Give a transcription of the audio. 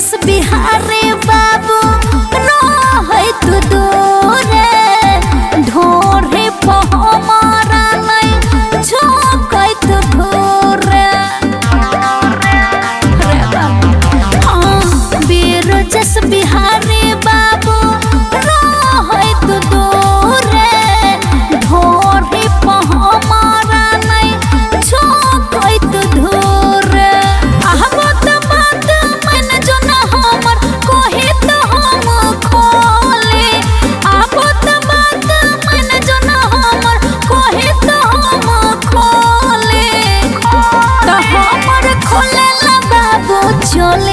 जस बिहारी बाबू रहे तू दूरे ढोरे पहमारा नहीं झोंकै तू घूरे जस बिहारी बाबू रहे तू दूरे ढोरे पहमारा नहीं झोंकै तू घूरे आहबो त बात मन जो न हमर कोहे तो हम खोले आहबो त बात मन जो न हमर कोहे तो हम खोले तो हमर खोले ला बाबू चले